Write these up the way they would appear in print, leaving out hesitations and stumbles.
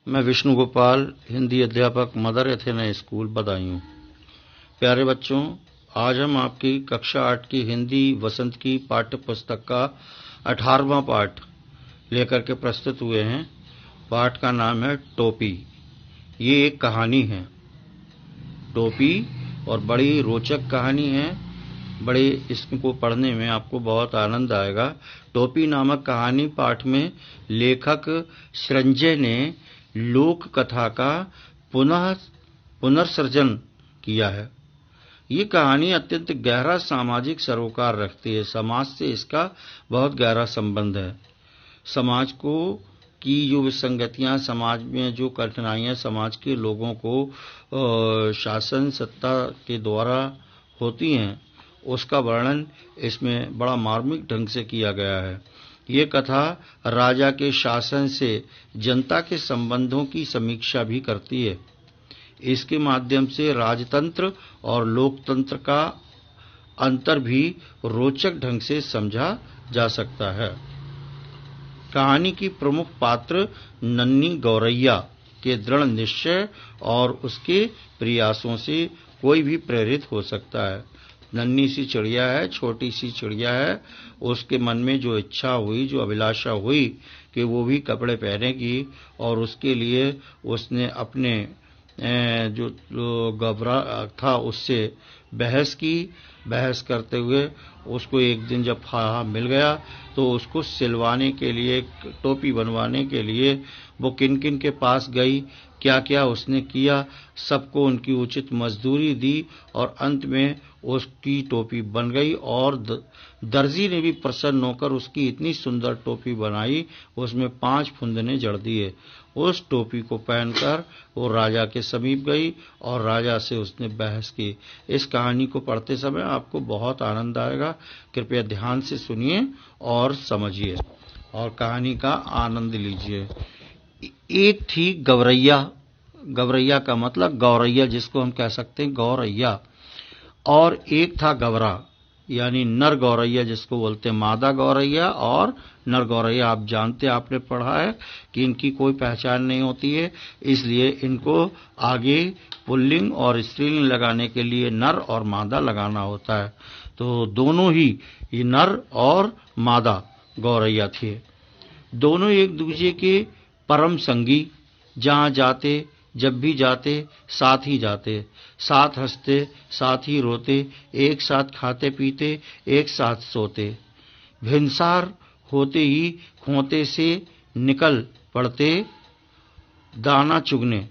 मैं विष्णु गोपाल, हिंदी अध्यापक, mother Athena school, Badaun. प्यारे बच्चों, आज हम आपकी कक्षा 8 की हिंदी वसंत की पाठ्य पुस्तक का 18वां पाठ लेकर के प्रस्तुत हुए हैं। पाठ का नाम है टोपी। ये एक कहानी है, टोपी, और बड़ी रोचक कहानी है। बड़े इसको पढ़ने में आपको बहुत आनंद आएगा। टोपी नामक कहानी पाठ में लेखक सृंजय ने लोक कथा का पुनर्सृजन किया है। ये कहानी अत्यंत गहरा सामाजिक सरोकार रखती है। समाज से इसका बहुत गहरा संबंध है। समाज को की जो विसंगतियां, समाज में जो कठिनाइयां समाज के लोगों को शासन सत्ता के द्वारा होती हैं, उसका वर्णन इसमें बड़ा मार्मिक ढंग से किया गया है। ये कथा राजा के शासन से जनता के संबंधों की समीक्षा भी करती है। इसके माध्यम से राजतंत्र और लोकतंत्र का अंतर भी रोचक ढंग से समझा जा सकता है। कहानी की प्रमुख पात्र नन्ही गौरैया के दृढ़ निश्चय और उसके प्रयासों से कोई भी प्रेरित हो सकता है। नन्ही सी चिड़िया है, छोटी सी चिड़िया है। उसके मन में जो इच्छा हुई, जो अभिलाषा हुई कि वो भी कपड़े पहनेगी, और उसके लिए उसने अपने जो गबरा था उससे बहस की। बहस करते हुए उसको एक दिन जब फाहा मिल गया तो उसको सिलवाने के लिए, टोपी बनवाने के लिए वो किन किन के पास गई, क्या क्या उसने किया, सबको उनकी उचित मजदूरी दी और अंत में उसकी टोपी बन गई। और दर्जी ने भी प्रसन्न होकर उसकी इतनी सुंदर टोपी बनाई, उसमें 5 फुंदने जड़ दिए। उस टोपी को पहनकर वो राजा के समीप गई और राजा से उसने बहस की। इस कहानी को पढ़ते समय आपको बहुत आनंद आएगा। कृपया ध्यान से सुनिए और समझिए और कहानी का आनंद लीजिए। एक थी गौरैया। गौरैया का मतलब गौरैया, जिसको हम कह सकते हैं गौरैया। और एक था गबरा, यानी नर गौरैया, जिसको बोलते हैं मादा गौरैया और नर गौरैया। आप जानते, आपने पढ़ा है कि इनकी कोई पहचान नहीं होती है, इसलिए इनको आगे पुल्लिंग और स्त्रीलिंग लगाने के लिए नर और मादा लगाना होता है। तो दोनों ही ये नर और मादा गौरैया थे। दोनों एक दूसरे के परम संगी, जहां जाते, जब भी जाते, साथ ही जाते, साथ हंसते, साथ ही रोते, एक साथ खाते पीते, एक साथ सोते। भिनसार होते ही खोते से निकल पड़ते दाना चुगने,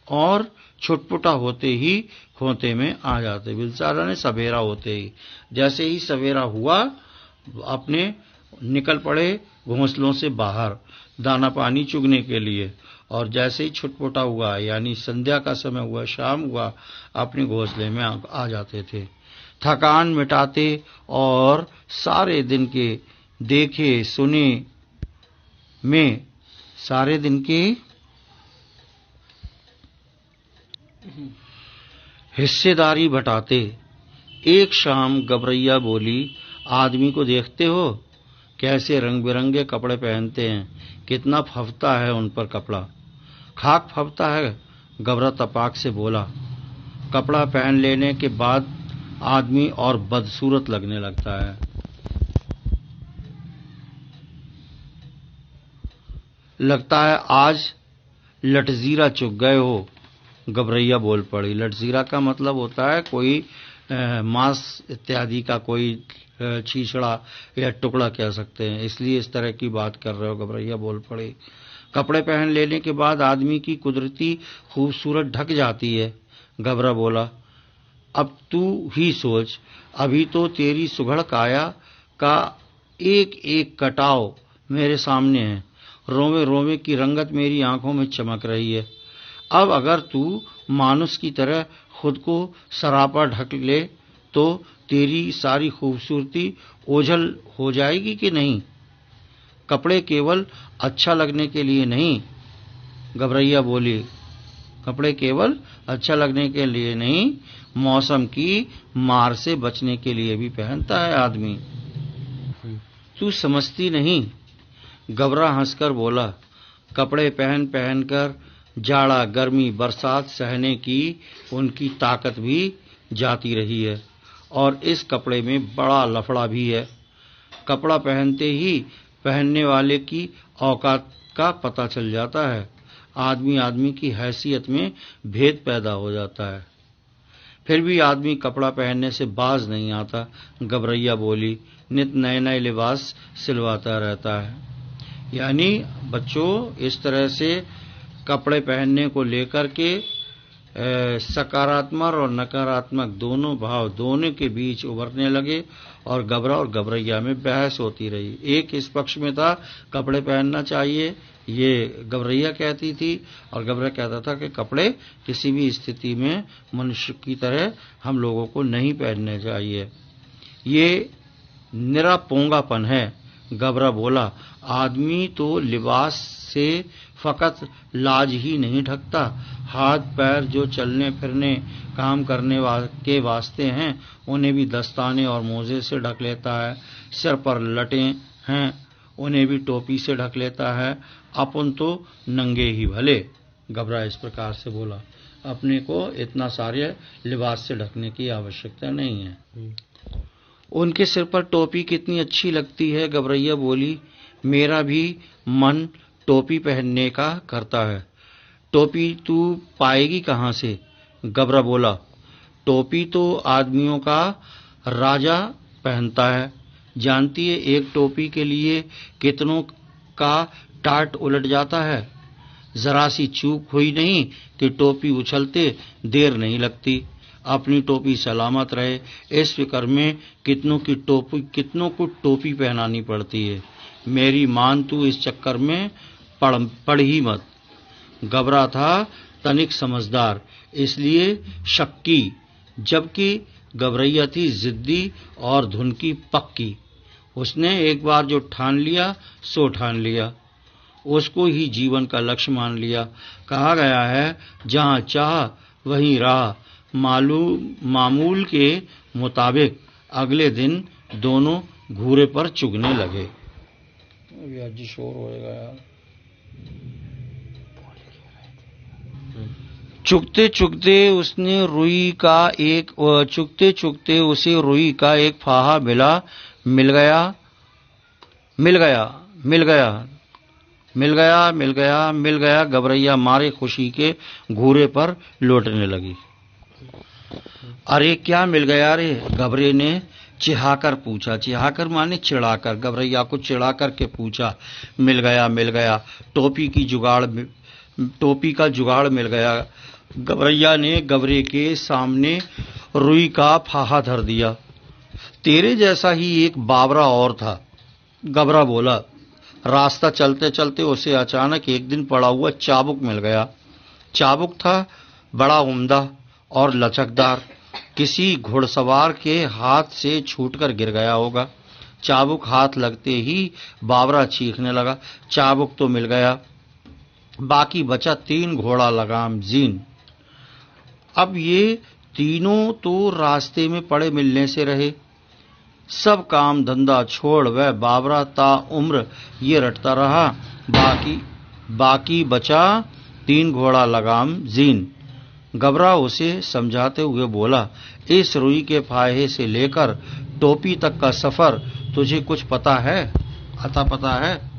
और छुटपुटा होते ही खोते में आ जाते। भिनसार ने सवेरा होते ही, जैसे ही सवेरा हुआ अपने निकल पड़े घोंसलों से बाहर दाना पानी चुगने के लिए, और जैसे ही छुटपुटा हुआ यानी संध्या का समय हुआ, शाम हुआ, अपने घोंसले में आ जाते थे। थकान मिटाते और सारे दिन के देखे सुने में सारे दिन के हिस्सेदारी बटाते। एक शाम गबरैया बोली, आदमी को देखते हो कैसे रंग बिरंगे कपड़े पहनते हैं, कितना फबता है उन पर कपड़ा। खाक फबता है, गबरा तपाक से बोला। कपड़ा पहन लेने के बाद आदमी और बदसूरत लगने लगता है। लगता है आज लटजीरा चुग गए हो, गबरैया बोल पड़ी। लटजीरा का मतलब होता है कोई मांस इत्यादि का कोई छीछड़ा या टुकड़ा कह सकते हैं, इसलिए इस तरह की बात कर रहे हो, गबरैया बोल पड़ी। कपड़े पहन लेने के बाद आदमी की कुदरती खूबसूरत ढक जाती है। गबरा बोला, अब तू ही सोच, अभी तो तेरी सुघड़ काया का एक एक कटाव मेरे सामने है, रोवे रोवे की रंगत मेरी आंखों में चमक रही है। अब अगर तू मानुष की तरह खुद को सरापा ढक ले तो तेरी सारी खूबसूरती ओझल हो जाएगी कि नहीं। कपड़े केवल अच्छा लगने के लिए नहीं, गबरैया बोली, कपड़े केवल अच्छा लगने के लिए नहीं, मौसम की मार से बचने के लिए भी पहनता है आदमी। तू समझती नहीं, गबरा हंसकर बोला। कपड़े पहन पहन कर जाड़ा, गर्मी, बरसात सहने की उनकी ताकत भी जाती रही है। और इस कपड़े में बड़ा लफड़ा भी है। कपड़ा पहनते ही पहनने वाले की औकात का पता चल जाता है। आदमी आदमी की हैसियत में भेद पैदा हो जाता है। फिर भी आदमी कपड़ा पहनने से बाज नहीं आता। गबरैया बोली, नित नए नए लिबास सिलवाता रहता है। यानी बच्चों, इस तरह से कपड़े पहनने को लेकर के सकारात्मक और नकारात्मक दोनों भाव दोनों के बीच उभरने लगे और गबरा और गबरैया में बहस होती रही। एक इस पक्ष में था कपड़े पहनना चाहिए, ये गबरैया कहती थी, और गबरा कहता था कि कपड़े किसी भी स्थिति में मनुष्य की तरह हम लोगों को नहीं पहनने चाहिए। ये निरा पोंगापन है। गबरा बोला, आदमी तो लिबास से फकत लाज ही नहीं ढकता, हाथ पैर जो चलने फिरने काम करने के वास्ते हैं उन्हें भी दस्ताने और मोजे से ढक लेता है। सिर पर लटें हैं उन्हें भी टोपी से ढक लेता है। अपन तो नंगे ही भले। गबरा इस प्रकार से बोला, अपने को इतना सारे लिबास से ढकने की आवश्यकता नहीं है। उनके सिर पर टोपी कितनी अच्छी लगती है। गबरैया बोली, मेरा भी मन टोपी पहनने का करता है। टोपी तू पाएगी कहाँ से? गबरा बोला, टोपी तो आदमियों का राजा पहनता है। जानती है एक टोपी के लिए कितनों का टाट उलट जाता है। जरा सी चूक हुई नहीं कि टोपी उछलते देर नहीं लगती। अपनी टोपी सलामत रहे इस फिक्र में कितनों को टोपी पहनानी पड़ती है। मेरी मान तू इस चक्कर में पड़ ही मत। गबरा था तनिक समझदार, इसलिए शक्की, जबकि गबरैया थी जिद्दी और धुन की पक्की। उसने एक बार जो ठान लिया सो ठान लिया, उसको ही जीवन का लक्ष्य मान लिया। कहा गया है, जहां चाह वहीं राह। मामूल के मुताबिक अगले दिन दोनों घूरे पर चुगने लगे। आज जी शोर होएगा यार। चुगते चुगते उसे रुई का एक फाहा मिल गया। गबरैया मारे खुशी के घूरे पर लौटने लगी। अरे क्या मिल गया रे? गबरे ने चिढ़ाकर पूछा। चिढ़ाकर माने चिढ़ाकर, गबरैया को चिढ़ाकर के पूछा। मिल गया, टोपी का जुगाड़ मिल गया। गबरैया ने गबरे के सामने रुई का फाहा धर दिया। तेरे जैसा ही एक बावरा और था। गबरा बोला। रास्ता चलते चलते उसे अचानक एक दिन पड़ा हुआ चाबुक मिल गया। चाबुक था बड़ा उम्दा और लचकदार, किसी घुड़सवार के हाथ से छूटकर गिर गया होगा। चाबुक हाथ लगते ही बावरा चीखने लगा। चाबुक तो मिल गया, बाकी बचा 3 घोड़ा लगाम जीन। अब ये तीनों तो रास्ते में पड़े मिलने से रहे। सब काम धंधा छोड़ वह बावरा ता उम्र ये रटता रहा। बाकी बचा 3 घोड़ा लगाम जीन। गबरा उसे समझाते हुए बोला, इस रुई के फाहे से लेकर टोपी तक का सफर तुझे कुछ पता है? अता पता है?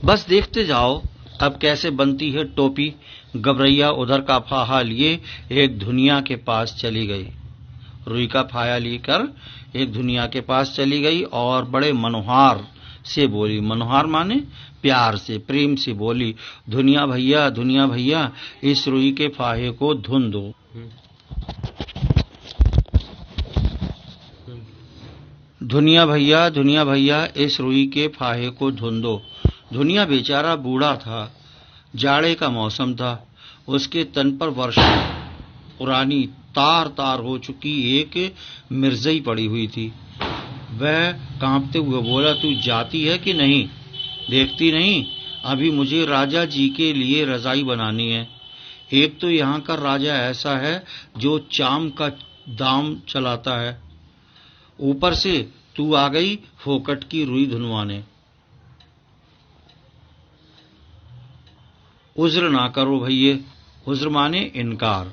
बस देखते जाओ अब कैसे बनती है टोपी। गबरैया उधर का फाहा लिए एक धुनिया के पास चली गई। रुई का फाया लेकर एक धुनिया के पास चली गई और बड़े मनोहार से बोली। मनोहार माने प्यार से, प्रेम से बोली, धुनिया भैया इस रुई के फाहे को धुन दो। धुनिया भैया इस रुई के फाहे को धुन दो। धुनिया बेचारा बूढ़ा था, जाड़े का मौसम था। उसके तन पर वर्षों पुरानी तार तार हो चुकी एक मिर्जई पड़ी हुई थी। वह कांपते हुए बोला, तू जाती है कि नहीं? देखती नहीं, अभी मुझे राजा जी के लिए रजाई बनानी है। एक तो यहाँ का राजा ऐसा है जो चाम का दाम चलाता है, ऊपर से तू आ गई फोकट की रुई धुनवाने। उज्र ना करो भैये। उज्र माने इनकार,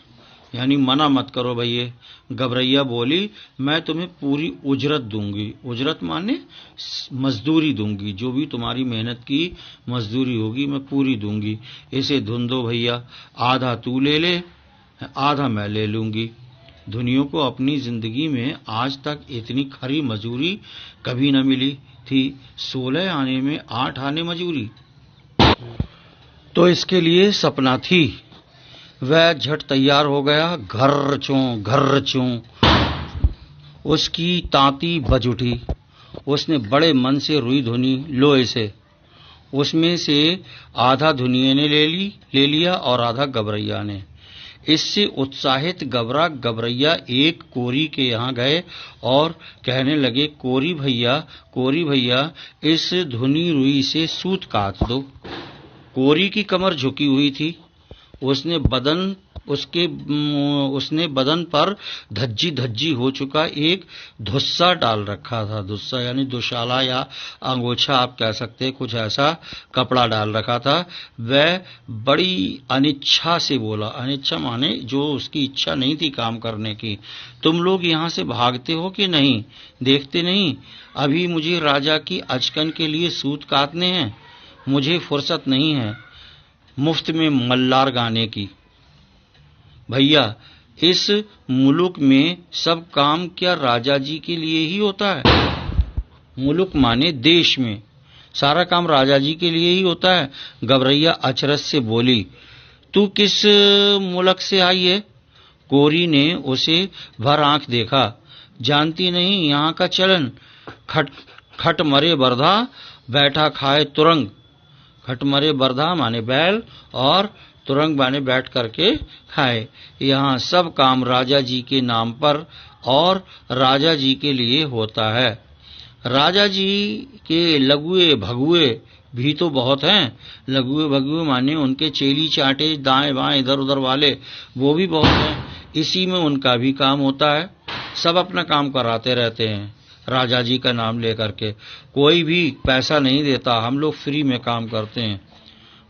यानी मना मत करो भैये। गबरैया बोली, मैं तुम्हें पूरी उजरत दूंगी। उजरत माने मजदूरी दूंगी, जो भी तुम्हारी मेहनत की मजदूरी होगी मैं पूरी दूंगी। इसे धुन दो भैया, आधा तू ले ले, आधा मैं ले लूंगी। धुनियों को अपनी जिंदगी में आज तक इतनी खरी मजूरी कभी न मिली थी। 16 आने में 8 आने मजूरी तो इसके लिए सपना थी। वह झट तैयार हो गया, घर चों उसकी तांती बज उठी। उसने बड़े मन से रुई धुनी, लो इसे। उसमें से आधा धुनिये ने ले लिया और आधा गबरैया ने। इससे उत्साहित गबरैया एक कोरी के यहाँ गए और कहने लगे, कोरी भैया इस धुनी रुई से सूत काट दो। कोरी की कमर झुकी हुई थी। उसने बदन पर धज्जी हो चुका एक धुस्सा डाल रखा था। धुस्सा यानी दुशाला या अंगोछा आप कह सकते, कुछ ऐसा कपड़ा डाल रखा था। वह बड़ी अनिच्छा से बोला, अनिच्छा माने जो उसकी इच्छा नहीं थी काम करने की, तुम लोग यहाँ से भागते हो कि नहीं, देखते नहीं अभी मुझे राजा की अचकन के लिए सूत काटने हैं। मुझे फुर्सत नहीं है मुफ्त में मल्लार गाने की। भैया, इस मुल्क में सब काम क्या राजा जी के लिए ही होता है? मुल्क माने देश में सारा काम राजा जी के लिए ही होता है। गबरैया अचरज से बोली, तू किस मुल्क से आई है? कोरी ने उसे भर आंख देखा। जानती नहीं यहाँ का चलन, खट मरे बरधा बैठा खाए तुरंग। खट मरे बरधा माने बैल और तुरंग माने बैठ करके खाए। यहाँ सब काम राजा जी के नाम पर और राजा जी के लिए होता है। राजा जी के लଗୁए भगुए भी तो बहुत हैं। लଗୁए भगुए माने उनके चेली चाटे दाएं बाएं इधर उधर वाले, वो भी बहुत हैं। इसी में उनका भी काम होता है। सब अपना काम कराते रहते हैं राजा जी का नाम लेकर के। कोई भी पैसा नहीं देता, हम लोग फ्री में काम करते हैं।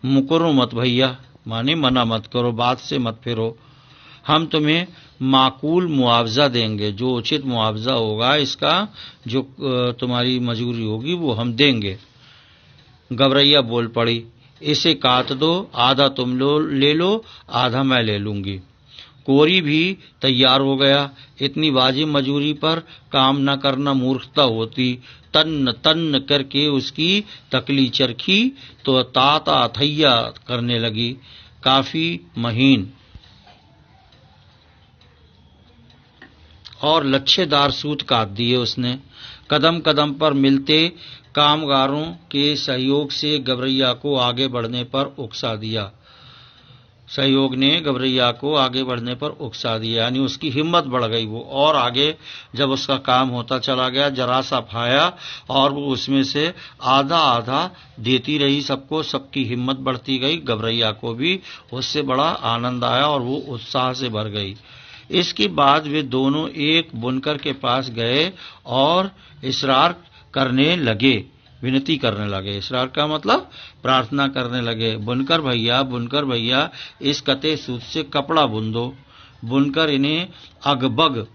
मुकरो मत भैया, माने मना मत करो, बात से मत फिरो। हम तुम्हें माकूल मुआवजा देंगे, जो उचित मुआवजा होगा इसका, जो तुम्हारी मजूरी होगी वो हम देंगे। गबरैया बोल पड़ी, इसे काट दो, आधा तुम ले लो, आधा मैं ले लूंगी। कोरी भी तैयार हो गया। इतनी वाजिब मजूरी पर काम न करना मूर्खता होती। तन्न करके उसकी तकली चरखी तो ताता थैया करने लगी, काफी महीन और लच्छेदार सूत काट दिए उसने। कदम कदम पर मिलते कामगारों के सहयोग से गबरैया को आगे बढ़ने पर उकसा दिया। सहयोग ने गबरैया को आगे बढ़ने पर उकसा दिया, यानी उसकी हिम्मत बढ़ गई। वो और आगे जब उसका काम होता चला गया, जरा सा फाया और वो उसमें से आधा आधा देती रही सबको। सबकी हिम्मत बढ़ती गई। गबरैया को भी उससे बड़ा आनंद आया और वो उत्साह से भर गई। इसके बाद वे दोनों एक बुनकर के पास गए और इसरार करने लगे, विनती करने लगे। इसरार का मतलब प्रार्थना करने लगे, बुनकर भैया इस कते सूत से कपड़ा बुन दो। बुनकर इन्हें अगबग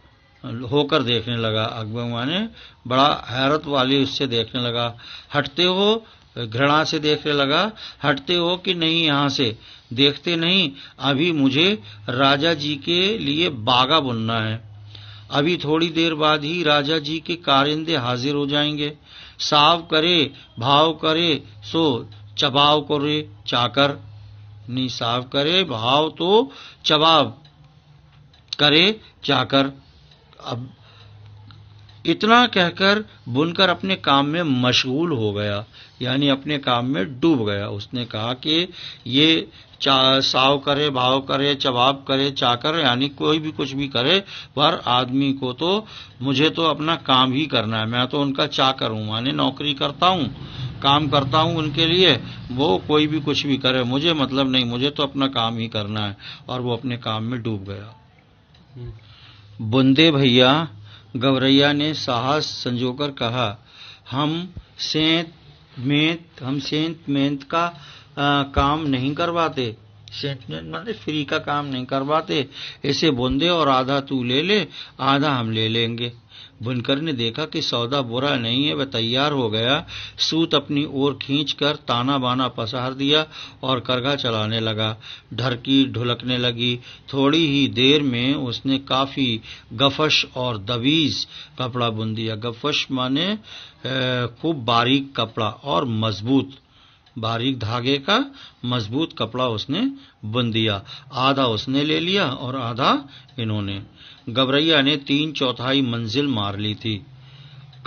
होकर देखने लगा। अगबग माने बड़ा हैरत वाली उससे देखने लगा। हटते हो, घृणा से देखने लगा। हटते हो कि नहीं यहाँ से? देखते नहीं, अभी मुझे राजा जी के लिए बागा बुनना है। अभी थोड़ी देर बाद ही राजा जी के कारिंदे हाजिर हो जाएंगे। साव करे भाव करे सो चबाव करे चाकर। नहीं, साव करे भाव तो चबाव करे चाकर। अब इतना कहकर बुनकर अपने काम में मशगूल हो गया, यानी अपने काम में डूब गया। उसने कहा कि ये साव करे भाव करे चबाव करे चाकर, यानी कोई भी कुछ भी करे, पर आदमी को तो मुझे तो अपना काम ही करना है। मैं तो उनका चाकर हूँ, माने नौकरी करता हूँ, काम करता हूँ उनके लिए। वो कोई भी कुछ भी करे, मुझे मतलब नहीं, मुझे तो अपना काम ही करना है। और वो अपने काम में डूब गया। बुंदे भैया, गबरैया ने साहस संजोकर कहा, हम सेंत मेंत का काम नहीं करवाते, सेंटमेंट माने फ्री का काम नहीं करवाते। इसे बुन दे और आधा तू ले ले, आधा हम ले लेंगे। बुनकर ने देखा कि सौदा बुरा नहीं है, वह तैयार हो गया। सूत अपनी ओर खींचकर ताना बाना पसार दिया और करघा चलाने लगा। ढरकी ढुलकने लगी। थोड़ी ही देर में उसने काफी गफश और दबीज कपड़ा बुन दिया। गफश माने खूब बारीक कपड़ा और मजबूत, बारीक धागे का मजबूत कपड़ा उसने बुन दिया। आधा उसने ले लिया और आधा इन्होंने। गबरैया ने 3/4 मंजिल मार ली थी।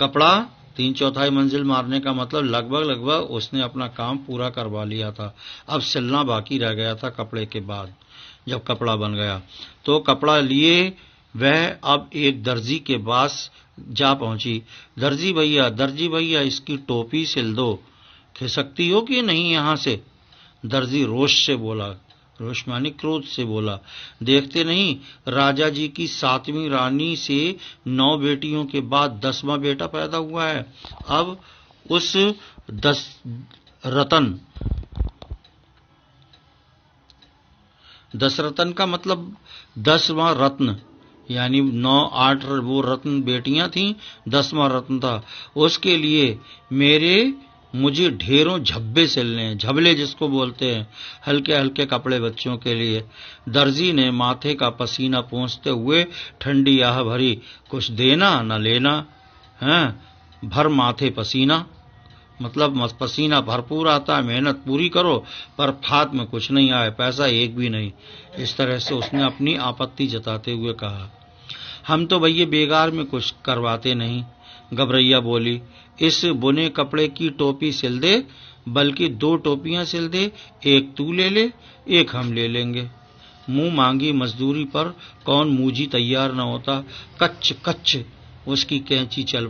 कपड़ा 3/4 मंजिल मारने का मतलब लगभग उसने अपना काम पूरा करवा लिया था। अब सिलना बाकी रह गया था। कपड़े के बाद जब कपड़ा बन गया तो कपड़ा लिए वह अब एक दर्जी के पास जा पहुंची। दर्जी भैया इसकी टोपी सिल दो, खिसकती हो कि नहीं यहाँ से? दर्जी रोष से बोला, रोष माने क्रोध से बोला, देखते नहीं राजा जी की 7वीं रानी से 9 बेटियों के बाद 10वां बेटा पैदा हुआ है। अब उस 10 रतन का मतलब 10वां रत्न, यानी 9-8 वो रत्न बेटियां थीं, 10वां रत्न था। उसके लिए मुझे ढेरों झब्बे सिलने हैं, झबले जिसको बोलते हैं, हल्के हल्के कपड़े बच्चों के लिए। दर्जी ने माथे का पसीना पोंछते हुए ठंडी आह भरी, कुछ देना न लेना, हैं भर माथे पसीना, मतलब पसीना भरपूर आता है, मेहनत पूरी करो पर फात में कुछ नहीं आए, पैसा एक भी नहीं। इस तरह से उसने अपनी आपत्ति जताते हुए कहा। हम तो भैया बेगार में कुछ करवाते नहीं। गबरैया बोली, इस बुने कपड़े की टोपी सिल दे, बल्कि 2 टोपियां सिल दे, एक तू ले ले, एक हम ले लेंगे। मुंह मांगी मजदूरी पर कौन मूजी तैयार न होता। कच्च कच्च उसकी कैंची चल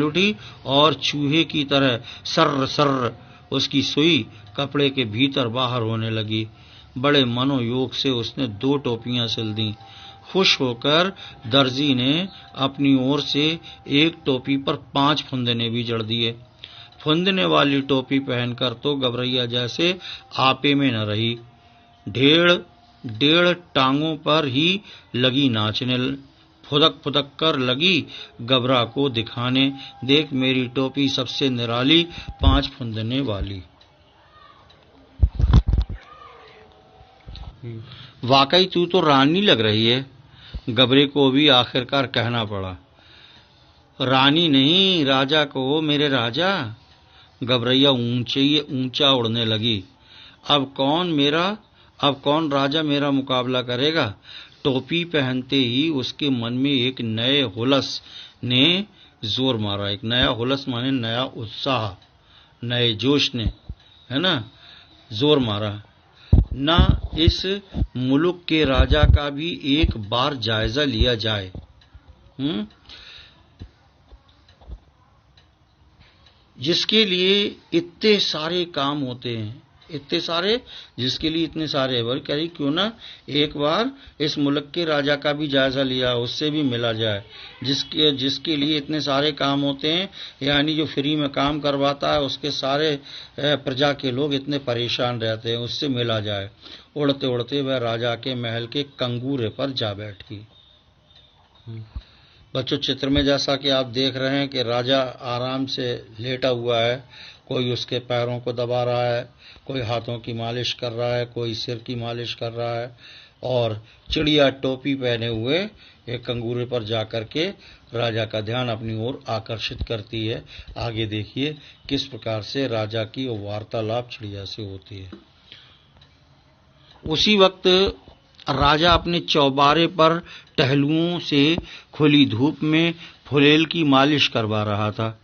उठी और चूहे की तरह सर्र सर्र उसकी सुई कपड़े के भीतर बाहर होने लगी। बड़े मनोयोग से उसने 2 टोपियां सिल दी। खुश होकर दर्जी ने अपनी ओर से एक टोपी पर 5 फुंदने भी जड़ दिए। फुंदने वाली टोपी पहनकर तो गबरैया जैसे आपे में न रही, डेढ़ टांगों पर ही लगी नाचने, फुदक कर लगी गबरा को दिखाने, देख मेरी टोपी सबसे निराली 5 फुंदने वाली। वाकई तू तो रानी लग रही है, गबरे को भी आखिरकार कहना पड़ा। रानी नहीं, राजा को, मेरे राजा। गबरैया ऊंचा उड़ने लगी। अब कौन राजा मेरा मुकाबला करेगा? टोपी पहनते ही उसके मन में एक नए हुलस ने जोर मारा। एक नया हुलस माने नया उत्साह, नए जोश ने, है ना, जोर मारा। ना इस मुल्क के राजा का भी एक बार जायजा लिया जाए। जिसके लिए इतने सारे काम होते हैं, इतने सारे, जिसके लिए इतने सारे है, कहीं क्यों ना एक बार इस मुल्क के राजा का भी जायजा लिया, उससे भी मिला जाए, जिसके लिए इतने सारे काम होते हैं, यानी जो फ्री में काम करवाता है उसके सारे प्रजा के लोग इतने परेशान रहते हैं, उससे मिला जाए। उड़ते उड़ते वह राजा के महल के कंगूरे पर जा बैठी। बच्चों, चित्र में जैसा कि आप देख रहे हैं कि राजा आराम से लेटा हुआ है, कोई उसके पैरों को दबा रहा है, कोई हाथों की मालिश कर रहा है, कोई सिर की मालिश कर रहा है, और चिड़िया टोपी पहने हुए एक कंगूरे पर जाकर के राजा का ध्यान अपनी ओर आकर्षित करती है। आगे देखिए किस प्रकार से राजा की वार्तालाप चिड़िया से होती है। उसी वक्त राजा अपने चौबारे पर टहलुओं से खुली धूप में फुलेल की मालिश करवा रहा था।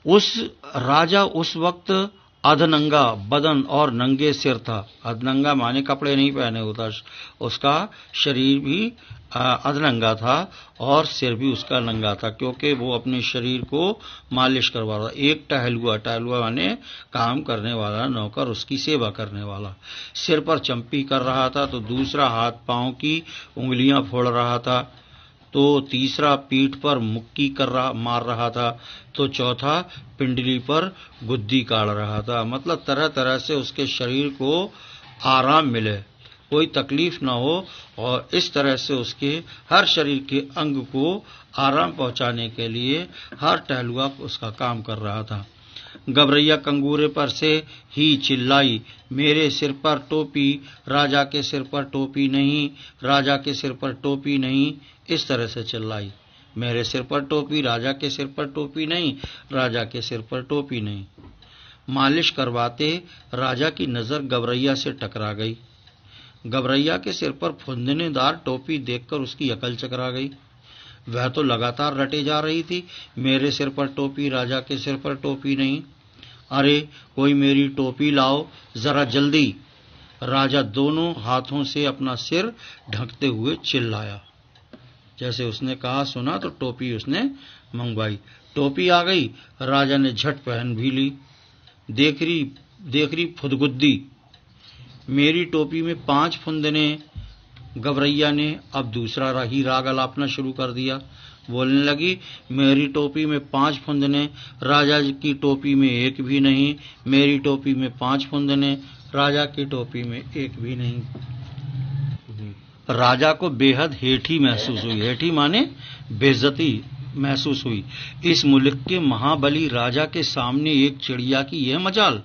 राजा उस वक्त अधनंगा बदन और नंगे सिर था। अधनंगा माने कपड़े नहीं पहने होता, उसका शरीर भी अधनंगा था और सिर भी उसका नंगा था, क्योंकि वो अपने शरीर को मालिश करवा रहा था। एक टहलुआ माने काम करने वाला नौकर, उसकी सेवा करने वाला, सिर पर चंपी कर रहा था, तो दूसरा हाथ पांव की उंगलियां फोड़ रहा था। तो तीसरा पीठ पर मुक्की मार रहा था, तो चौथा पिंडली पर गुद्दी काढ़ रहा था। मतलब तरह तरह से उसके शरीर को आराम मिले, कोई तकलीफ न हो, और इस तरह से उसके हर शरीर के अंग को आराम पहुंचाने के लिए हर टहलुआ उसका काम कर रहा था। गबरैया कंगूरे पर से ही चिल्लाई, मेरे सिर पर टोपी, राजा के सिर पर टोपी नहीं, राजा के सिर पर टोपी नहीं। इस तरह से चिल्लाई, मेरे सिर पर टोपी, राजा के सिर पर टोपी नहीं, राजा के सिर पर टोपी नहीं। मालिश करवाते राजा की नजर गबरैया से टकरा गई। गबरैया के सिर पर फुंदनेदार टोपी देखकर उसकी अकल चकरा गई। वह तो लगातार रटे जा रही थी, मेरे सिर पर टोपी, राजा के सिर पर टोपी नहीं। अरे कोई मेरी टोपी लाओ जरा जल्दी। राजा दोनों हाथों से अपना सिर ढकते हुए चिल्लाया। जैसे उसने कहा सुना तो टोपी उसने मंगवाई। टोपी आ गई, राजा ने झट पहन भी ली। देख रही फुदगुद्दी, मेरी टोपी में 5 फुंदने। गबरैया ने अब दूसरा ही राग अलापना शुरू कर दिया। बोलने लगी, मेरी टोपी में 5 फुंदने, राजा की टोपी में 1 भी नहीं। मेरी टोपी में 5 फुंदने, राजा की टोपी में 1 भी नहीं। राजा को बेहद हेठी महसूस हुई। हेठी माने बेइज्जती महसूस हुई। इस मुल्क के महाबली राजा के सामने एक चिड़िया की यह मजाल।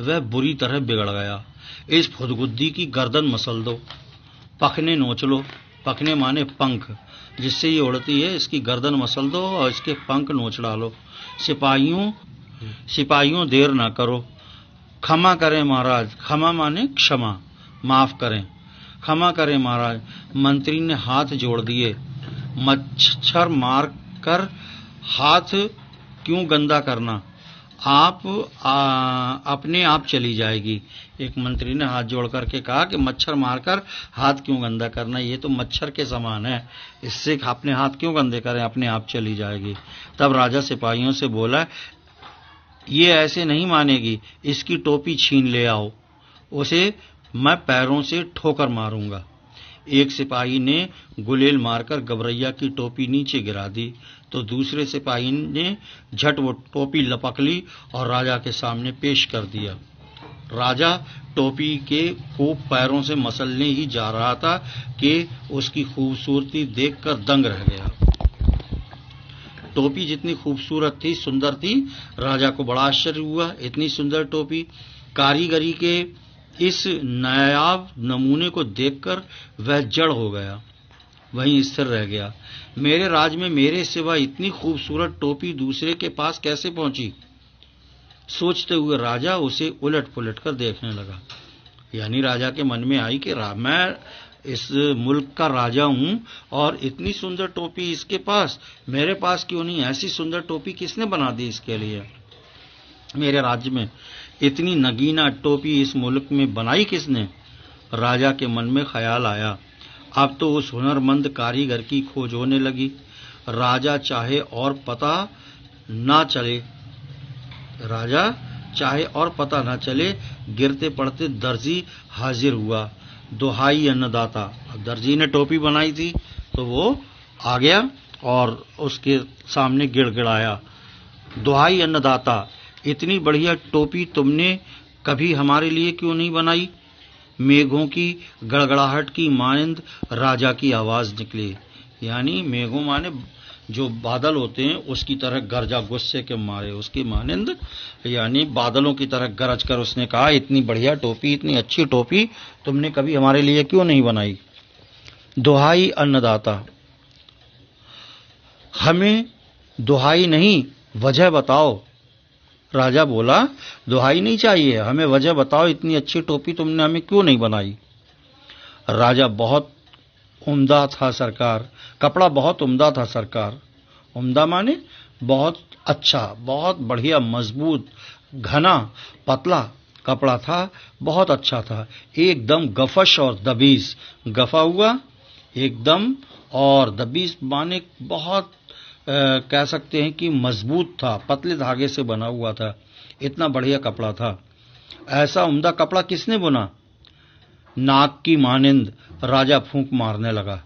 वह बुरी तरह बिगड़ गया। इस फुदगुद्दी की गर्दन मसल दो, पखने नोच लो। पखने माने पंख, जिससे ये उड़ती है, इसकी गर्दन मसल दो और इसके पंख नोच डालो। सिपाहियों देर ना करो। क्षमा करें महाराज। क्षमा माने क्षमा, माफ करें। क्षमा करें महाराज। मंत्री ने हाथ जोड़ दिए। मच्छर मार कर हाथ क्यों गंदा करना, आप अपने आप चली जाएगी। एक मंत्री ने हाथ जोड़ करके कहा कि मच्छर मारकर हाथ क्यों गंदा करना, ये तो मच्छर के समान है, इससे अपने हाथ क्यों गंदे करें, अपने आप चली जाएगी। तब राजा सिपाहियों से बोला, ये ऐसे नहीं मानेगी, इसकी टोपी छीन ले आओ, उसे मैं पैरों से ठोकर मारूंगा। एक सिपाही ने गुलेल मारकर गबरैया की टोपी नीचे गिरा दी, तो दूसरे सिपाही ने झट वो टोपी लपक ली और राजा के सामने पेश कर दिया। राजा टोपी को पैरों से मसलने ही जा रहा था कि उसकी खूबसूरती देखकर दंग रह गया। टोपी जितनी खूबसूरत थी, सुंदर थी, राजा को बड़ा आश्चर्य हुआ। इतनी सुंदर टोपी, कारीगरी के इस नायाब नमूने को देखकर वह जड़ हो गया, वहीं स्थिर रह गया। मेरे राज में मेरे सिवा इतनी खूबसूरत टोपी दूसरे के पास कैसे पहुंची? सोचते हुए राजा उसे उलट पुलट कर देखने लगा। यानी राजा के मन में आई कि मैं इस मुल्क का राजा हूं और इतनी सुंदर टोपी इसके पास, मेरे पास क्यों नहीं? ऐसी सुंदर टोपी किसने बना दी इसके लिए? मेरे राज्य में इतनी नगीना टोपी इस मुल्क में बनाई किसने? राजा के मन में ख्याल आया। अब तो उस हुनरमंद कारीगर की खोज होने लगी। राजा चाहे और पता ना चले, गिरते पड़ते दर्जी हाजिर हुआ। दुहाई अन्नदाता। अब दर्जी ने टोपी बनाई थी तो वो आ गया और उसके सामने गिड़गिड़ाया, दुहाई अन्नदाता, इतनी बढ़िया टोपी तुमने कभी हमारे लिए क्यों नहीं बनाई? मेघों की गड़गड़ाहट की मानंद राजा की आवाज निकली। यानी मेघों माने जो बादल होते हैं उसकी तरह गरजा, गुस्से के मारे उसकी मानंद, यानी बादलों की तरह गरज कर उसने कहा, इतनी बढ़िया टोपी, इतनी अच्छी टोपी तुमने कभी हमारे लिए क्यों नहीं बनाई? दुहाई अन्नदाता, हमें दुहाई नहीं, वजह बताओ। राजा बोला, दुहाई नहीं चाहिए, हमें वजह बताओ, इतनी अच्छी टोपी तुमने हमें क्यों नहीं बनाई? राजा, बहुत उम्दा था सरकार, कपड़ा बहुत उम्दा था सरकार। उम्दा माने बहुत अच्छा, बहुत बढ़िया, मजबूत, घना, पतला कपड़ा था, बहुत अच्छा था, एकदम गफश और दबीज। गफा हुआ एकदम, और दबीज माने बहुत कह सकते हैं कि मजबूत था, पतले धागे से बना हुआ था, इतना बढ़िया कपड़ा था। ऐसा उम्दा कपड़ा किसने बुना? नाक की मानिंद। राजा फूंक मारने लगा।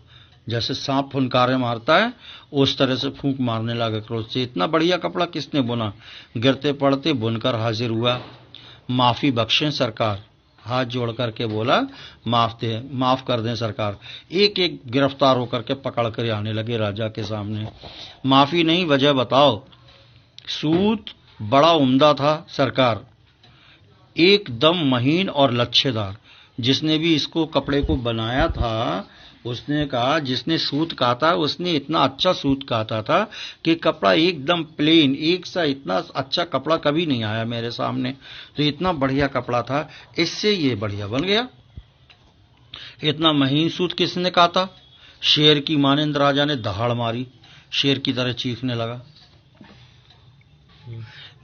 जैसे सांप फुनकारे मारता है उस तरह से फूंक मारने लगा क्रोध से। इतना बढ़िया कपड़ा किसने बुना? गिरते पड़ते बुनकर हाजिर हुआ। माफी बख्शें सरकार, हाथ जोड़ करके बोला माफ कर दें सरकार। एक एक गिरफ्तार होकर के पकड़ कर आने लगे राजा के सामने। माफी नहीं, वजह बताओ। सूत बड़ा उम्दा था सरकार, एकदम महीन और लच्छेदार। जिसने भी इसको कपड़े को बनाया था उसने कहा, जिसने सूत काता उसने इतना अच्छा सूत काता था कि कपड़ा एकदम प्लेन, एक सा इतना अच्छा कपड़ा कभी नहीं आया मेरे सामने। तो इतना बढ़िया कपड़ा था, इससे ये बढ़िया बन गया। इतना महीन सूत किसने काता? शेर की मानिंद राजा ने दहाड़ मारी, शेर की तरह चीखने लगा।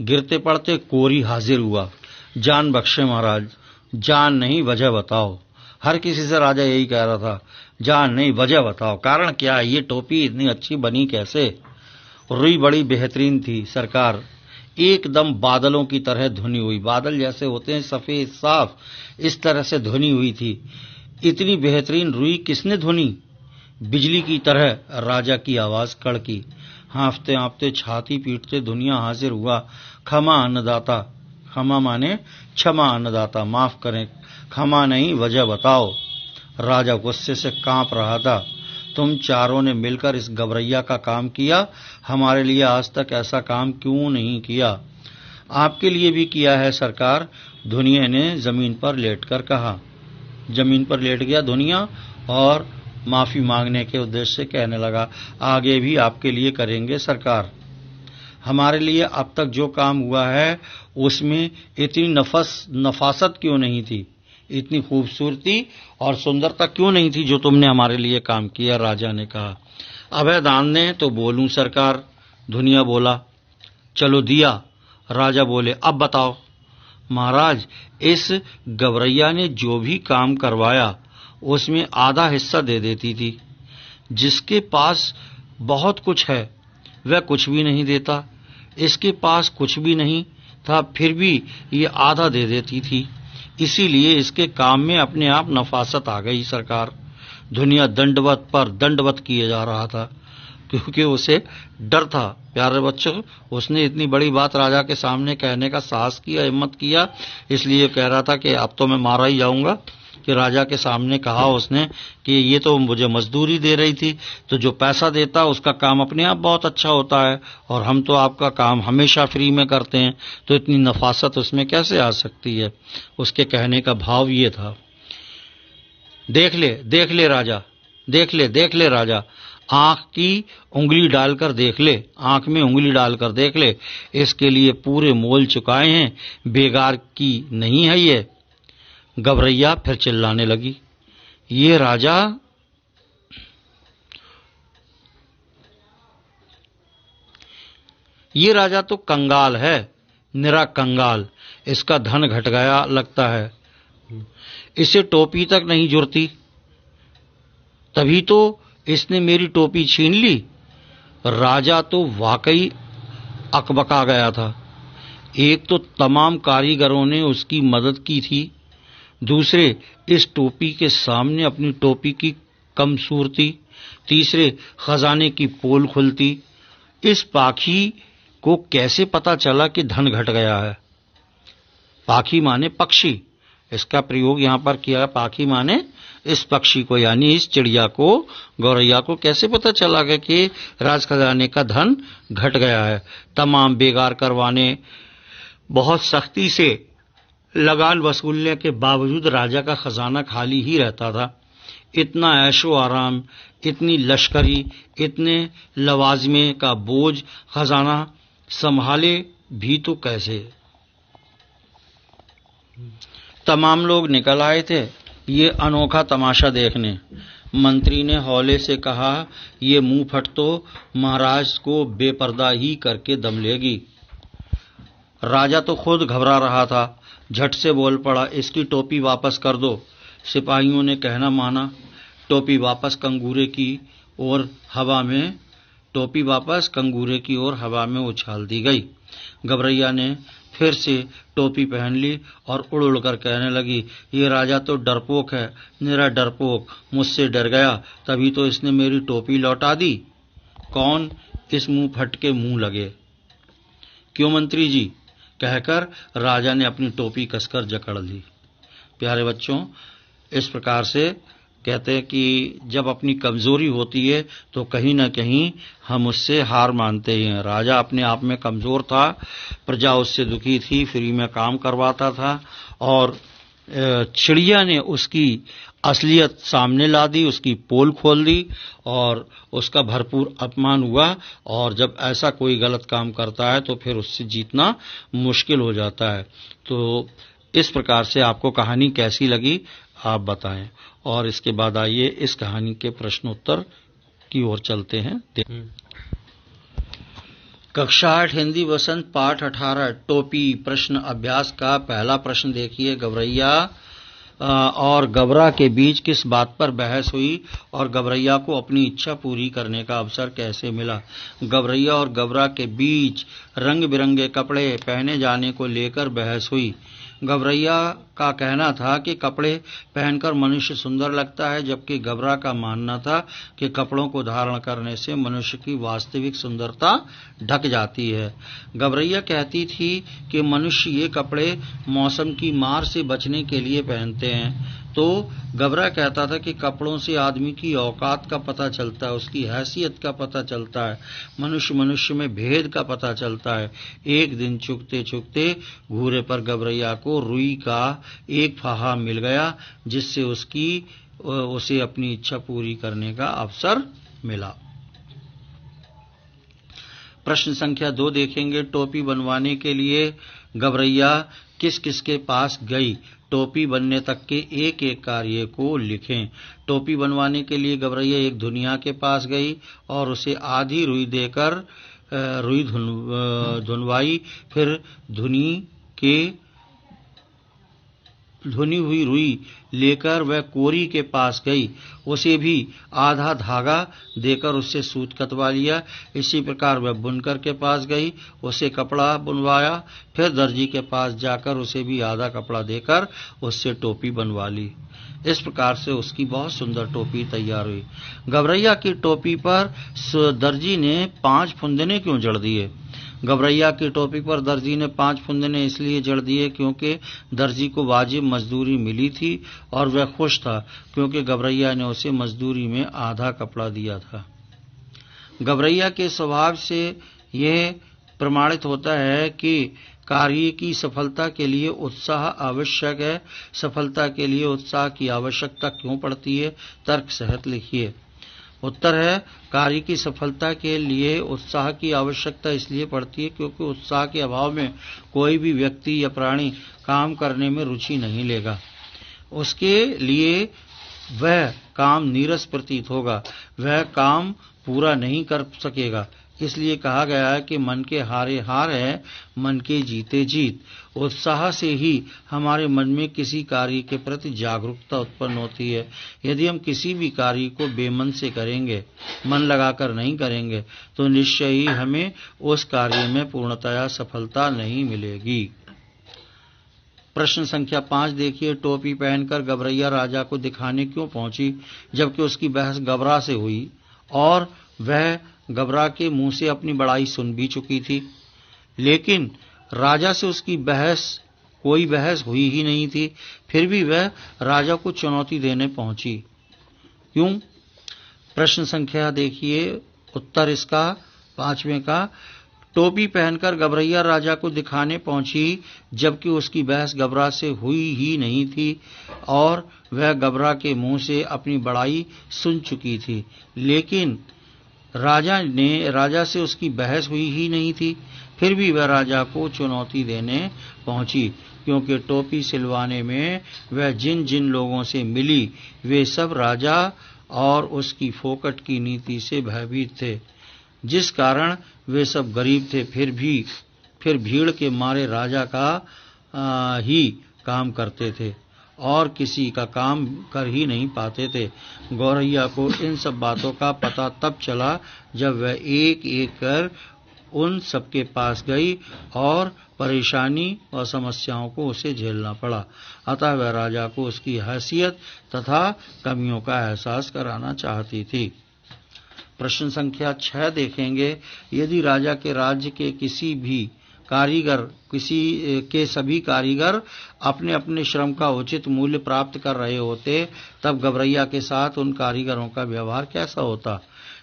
गिरते पड़ते कोरी हाजिर हुआ। जान बख्शे महाराज। जान नहीं, वजह बताओ। हर किसी से राजा यही कह रहा था, जान नहीं, वजह बताओ, कारण क्या है? ये टोपी इतनी अच्छी बनी कैसे? रुई बड़ी बेहतरीन थी सरकार, एकदम बादलों की तरह धुनी हुई। बादल जैसे होते हैं सफेद साफ, इस तरह से धुनी हुई थी। इतनी बेहतरीन रुई किसने धुनी? बिजली की तरह राजा की आवाज कड़की। हाँफते हाँफते छाती पीटते दुनिया हाजिर हुआ। क्षमा अन्नदाता, क्षमा माने क्षमा अन्नदाता, माफ करें। क्षमा नहीं, वजह बताओ। राजा गुस्से से कांप रहा था। तुम चारों ने मिलकर इस गवरैया का काम किया, हमारे लिए आज तक ऐसा काम क्यों नहीं किया? आपके लिए भी किया है सरकार, दुनिया ने जमीन पर लेटकर कहा। जमीन पर लेट गया दुनिया और माफी मांगने के उद्देश्य से कहने लगा, आगे भी आपके लिए करेंगे सरकार। हमारे लिए अब तक जो काम हुआ है उसमें इतनी नफासत क्यों नहीं थी, इतनी खूबसूरती और सुंदरता क्यों नहीं थी जो तुमने हमारे लिए काम किया? राजा ने कहा। अभय दान ने तो बोलूं सरकार, दुनिया बोला। चलो दिया। राजा बोले, अब बताओ। महाराज, इस गवरैया ने जो भी काम करवाया उसमें आधा हिस्सा दे देती थी। जिसके पास बहुत कुछ है वह कुछ भी नहीं देता, इसके पास कुछ भी नहीं था फिर भी ये आधा दे देती थी। इसीलिए इसके काम में अपने आप नफासत आ गई सरकार। दुनिया दंडवत पर दंडवत किए जा रहा था क्योंकि उसे डर था। प्यारे बच्चों, उसने इतनी बड़ी बात राजा के सामने कहने का साहस किया, हिम्मत किया, इसलिए कह रहा था कि अब तो मैं मारा ही जाऊंगा। कि राजा के सामने कहा उसने कि ये तो मुझे मजदूरी दे रही थी, तो जो पैसा देता उसका काम अपने आप बहुत अच्छा होता है और हम तो आपका काम हमेशा फ्री में करते हैं, तो इतनी नफासत उसमें कैसे आ सकती है? उसके कहने का भाव ये था। देख ले राजा, देख ले राजा, आंख की उंगली डालकर देख ले, आंख में उंगली डालकर देख ले, इसके लिए पूरे मोल चुकाए हैं, बेकार की नहीं है ये। गवरैया फिर चिल्लाने लगी, ये राजा तो कंगाल है, निरा कंगाल। इसका धन घट गया लगता है, इसे टोपी तक नहीं जुड़ती, तभी तो इसने मेरी टोपी छीन ली। राजा तो वाकई अकबका गया था। एक तो तमाम कारीगरों ने उसकी मदद की थी, दूसरे इस टोपी के सामने अपनी टोपी की कमसूरती, तीसरे खजाने की पोल खुलती। इस पाखी को कैसे पता चला कि धन घट गया है? पाखी माने पक्षी, इसका प्रयोग यहां पर किया। पाखी माने इस पक्षी को, यानी इस चिड़िया को, गौरैया को कैसे पता चला कि राज खजाने का धन घट गया है? तमाम बेगार करवाने, बहुत सख्ती से लगान वसूलने के बावजूद राजा का खजाना खाली ही रहता था। इतना ऐशो आराम, इतनी लश्करी, इतने लवाजमे का बोझ खजाना संभाले भी तो कैसे? तमाम लोग निकल आए थे ये अनोखा तमाशा देखने। मंत्री ने हौले से कहा, ये मुंह फट तो महाराज को बेपर्दा ही करके दम लेगी। राजा तो खुद घबरा रहा था, झट से बोल पड़ा, इसकी टोपी वापस कर दो। सिपाहियों ने कहना माना, टोपी वापस कंगूरे की ओर हवा में उछाल दी गई। गवरैया ने फिर से टोपी पहन ली और उड़ उड़ कर कहने लगी, ये राजा तो डरपोक है, मेरा डरपोक, मुझसे डर गया, तभी तो इसने मेरी टोपी लौटा दी। कौन? इस मुंह फटके मुंह लगे। क्यों मंत्री जी? कहकर राजा ने अपनी टोपी कसकर जकड़ ली। प्यारे बच्चों, इस प्रकार से कहते हैं कि जब अपनी कमजोरी होती है तो कहीं न कहीं हम उससे हार मानते हैं। राजा अपने आप में कमजोर था, प्रजा उससे दुखी थी, फ्री में काम करवाता था और चिड़िया ने उसकी असलियत सामने ला दी, उसकी पोल खोल दी और उसका भरपूर अपमान हुआ। और जब ऐसा कोई गलत काम करता है तो फिर उससे जीतना मुश्किल हो जाता है। तो इस प्रकार से आपको कहानी कैसी लगी आप बताएं, और इसके बाद आइए इस कहानी के प्रश्नोत्तर की ओर चलते हैं। कक्षा 8 हिंदी वसंत पाठ 18 टोपी प्रश्न अभ्यास का पहला प्रश्न देखिए। गवरैया और गबरा के बीच किस बात पर बहस हुई और गवरैया को अपनी इच्छा पूरी करने का अवसर कैसे मिला? गवरैया और गबरा के बीच रंग बिरंगे कपड़े पहने जाने को लेकर बहस हुई। गवरैया का कहना था कि कपड़े पहनकर मनुष्य सुंदर लगता है, जबकि गबरा का मानना था कि कपड़ों को धारण करने से मनुष्य की वास्तविक सुंदरता ढक जाती है। गवरैया कहती थी कि मनुष्य ये कपड़े मौसम की मार से बचने के लिए पहनते हैं, तो गबरा कहता था कि कपड़ों से आदमी की औकात का पता चलता है, उसकी हैसियत का पता चलता है, मनुष्य मनुष्य में भेद का पता चलता है। एक दिन चुगते चुगते घूरे पर गवरैया को रुई का एक फाहा मिल गया, जिससे उसे अपनी इच्छा पूरी करने का अवसर मिला। प्रश्न संख्या 2 देखेंगे। टोपी बनवाने के लिए गवरैया किस किस के पास गई? टोपी बनने तक के एक एक कार्य को लिखें। टोपी बनवाने के लिए गवरैया एक धुनिया के पास गई और उसे आधी रुई देकर रुई धुनवाई। फिर धुनी हुई रुई लेकर वह कोरी के पास गई, उसे भी आधा धागा देकर उससे सूत कतवा लिया। इसी प्रकार वह बुनकर के पास गई, उसे कपड़ा बुनवाया। फिर दर्जी के पास जाकर उसे भी आधा कपड़ा देकर उससे टोपी बनवा ली। इस प्रकार से उसकी बहुत सुंदर टोपी तैयार हुई। गवरैया की टोपी पर दर्जी ने 5 फुंदने क्यों जड़ दिए? गवरैया की टोपी पर दर्जी ने 5 फुंदने इसलिए जड़ दिए क्योंकि दर्जी को वाजिब मजदूरी मिली थी और वह खुश था क्योंकि गवरैया ने उसे मजदूरी में आधा कपड़ा दिया था। गवरैया के स्वभाव से यह प्रमाणित होता है कि कार्य की सफलता के लिए उत्साह आवश्यक है। सफलता के लिए उत्साह की आवश्यकता क्यों पड़ती है? तर्क सहित लिखिए। उत्तर है, कार्य की सफलता के लिए उत्साह की आवश्यकता इसलिए पड़ती है क्योंकि उत्साह के अभाव में कोई भी व्यक्ति या प्राणी काम करने में रुचि नहीं लेगा। उसके लिए वह काम नीरस प्रतीत होगा, वह काम पूरा नहीं कर सकेगा। इसलिए कहा गया है कि मन के हारे हार है, मन के जीते जीत। उत्साह से ही हमारे मन में किसी कार्य के प्रति जागरूकता उत्पन्न होती है। यदि हम किसी भी कार्य को बेमन से करेंगे, मन लगाकर नहीं करेंगे, तो निश्चय ही हमें उस कार्य में पूर्णतया सफलता नहीं मिलेगी। प्रश्न संख्या 5 देखिए। टोपी पहनकर गवरैया राजा को दिखाने क्यों पहुंची, जबकि उसकी बहस गबरा से हुई और वह गबरा के मुंह से अपनी बड़ाई सुन भी चुकी थी, लेकिन राजा से उसकी कोई बहस हुई ही नहीं थी। फिर भी वह राजा को चुनौती देने पहुंची। क्यों? प्रश्न संख्या देखिए, उत्तर इसका 5वें का। टोपी पहनकर गवरैया राजा को दिखाने पहुंची, जबकि उसकी बहस गबरा से हुई ही नहीं थी और वह गबरा के मुंह से अपनी बड़ाई सुन चुकी थी, लेकिन राजा से उसकी बहस हुई ही नहीं थी। फिर भी वह राजा को चुनौती देने पहुंची, क्योंकि टोपी सिलवाने में वह जिन जिन लोगों से मिली वे सब राजा और उसकी फोकट की नीति से भयभीत थे, जिस कारण वे सब गरीब थे। फिर भीड़ के मारे राजा का ही काम करते थे और किसी का काम कर ही नहीं पाते थे। गौरैया को इन सब बातों का पता तब चला जब वह एक एक कर उन सबके पास गई और परेशानी और समस्याओं को उसे झेलना पड़ा। अतः वह राजा को उसकी हैसियत तथा कमियों का एहसास कराना चाहती थी। प्रश्न संख्या 6 देखेंगे। यदि राजा के राज्य के सभी कारीगर अपने अपने श्रम का उचित मूल्य प्राप्त कर रहे होते, तब गबरैया के साथ उन कारीगरों का व्यवहार कैसा होता?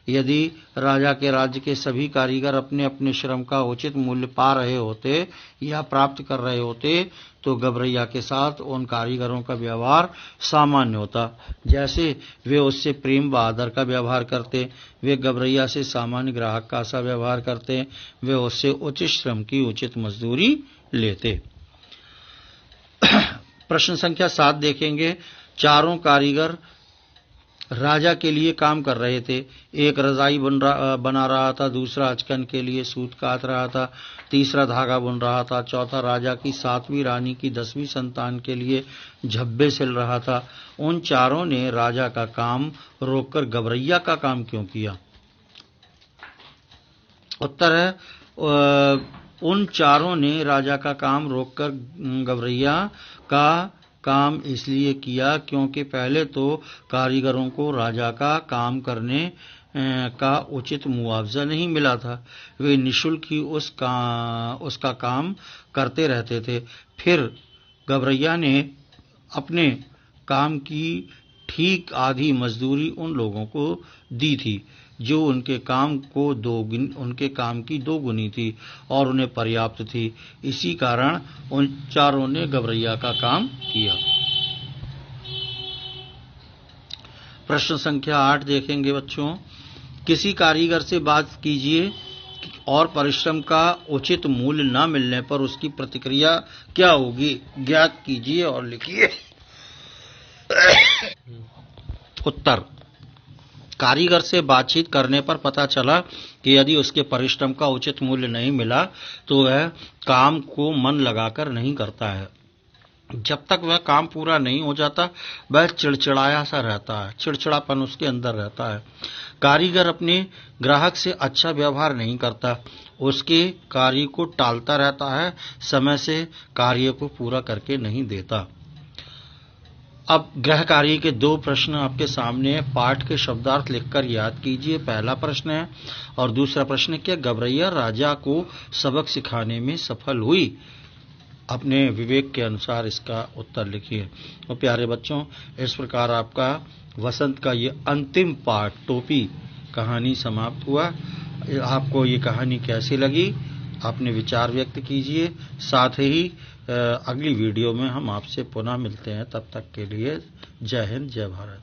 यदि राजा के राज्य के सभी कारीगर अपने अपने श्रम का उचित मूल्य पा रहे होते या प्राप्त कर रहे होते, तो गबरैया के साथ उन कारीगरों का व्यवहार सामान्य होता। जैसे वे उससे प्रेम व आदर का व्यवहार करते, वे गबरैया से सामान्य ग्राहक का सा व्यवहार करते, वे उससे उचित श्रम की उचित मजदूरी लेते। प्रश्न संख्या 7 देखेंगे। चारों कारीगर राजा के लिए काम कर रहे थे। एक रजाई बना रहा था, दूसरा अचकन के लिए सूत काट रहा था, तीसरा धागा बुन रहा था, चौथा राजा की 7वीं रानी की 10वीं संतान के लिए झब्बे सिल रहा था। उन चारों ने राजा का काम रोककर गबरैया का काम क्यों किया? उत्तर है, उन चारों ने राजा का काम रोककर गबरैया का काम इसलिए किया क्योंकि पहले तो कारीगरों को राजा का काम करने का उचित मुआवजा नहीं मिला था। वे निःशुल्क ही उसका काम करते रहते थे। फिर गबरैया ने अपने काम की ठीक आधी मजदूरी उन लोगों को दी थी जो उनके काम की 2 गुनी थी और उन्हें पर्याप्त थी। इसी कारण उन चारों ने गबरैया का काम किया। प्रश्न संख्या 8 देखेंगे बच्चों। किसी कारीगर से बात कीजिए और परिश्रम का उचित मूल्य न मिलने पर उसकी प्रतिक्रिया क्या होगी? ज्ञात कीजिए और लिखिए। उत्तर, कारीगर से बातचीत करने पर पता चला कि यदि उसके परिश्रम का उचित मूल्य नहीं मिला तो वह काम को मन लगाकर नहीं करता है। जब तक वह काम पूरा नहीं हो जाता वह चिड़चिड़ाया सा रहता है, चिड़चिड़ापन उसके अंदर रहता है। कारीगर अपने ग्राहक से अच्छा व्यवहार नहीं करता, उसके कार्य को टालता रहता है, समय से कार्य को पूरा करके नहीं देता। अब गृह कार्य के 2 प्रश्न आपके सामने है। पाठ के शब्दार्थ लिखकर याद कीजिए। पहला प्रश्न है और दूसरा प्रश्न है, क्या गबरैया राजा को सबक सिखाने में सफल हुई? अपने विवेक के अनुसार इसका उत्तर लिखिए। तो प्यारे बच्चों, इस प्रकार आपका वसंत का ये अंतिम पाठ टोपी कहानी समाप्त हुआ। आपको ये कहानी कैसी लगी? अपने विचार व्यक्त कीजिए। साथ ही अगली वीडियो में हम आपसे पुनः मिलते हैं। तब तक के लिए जय हिंद, जय भारत।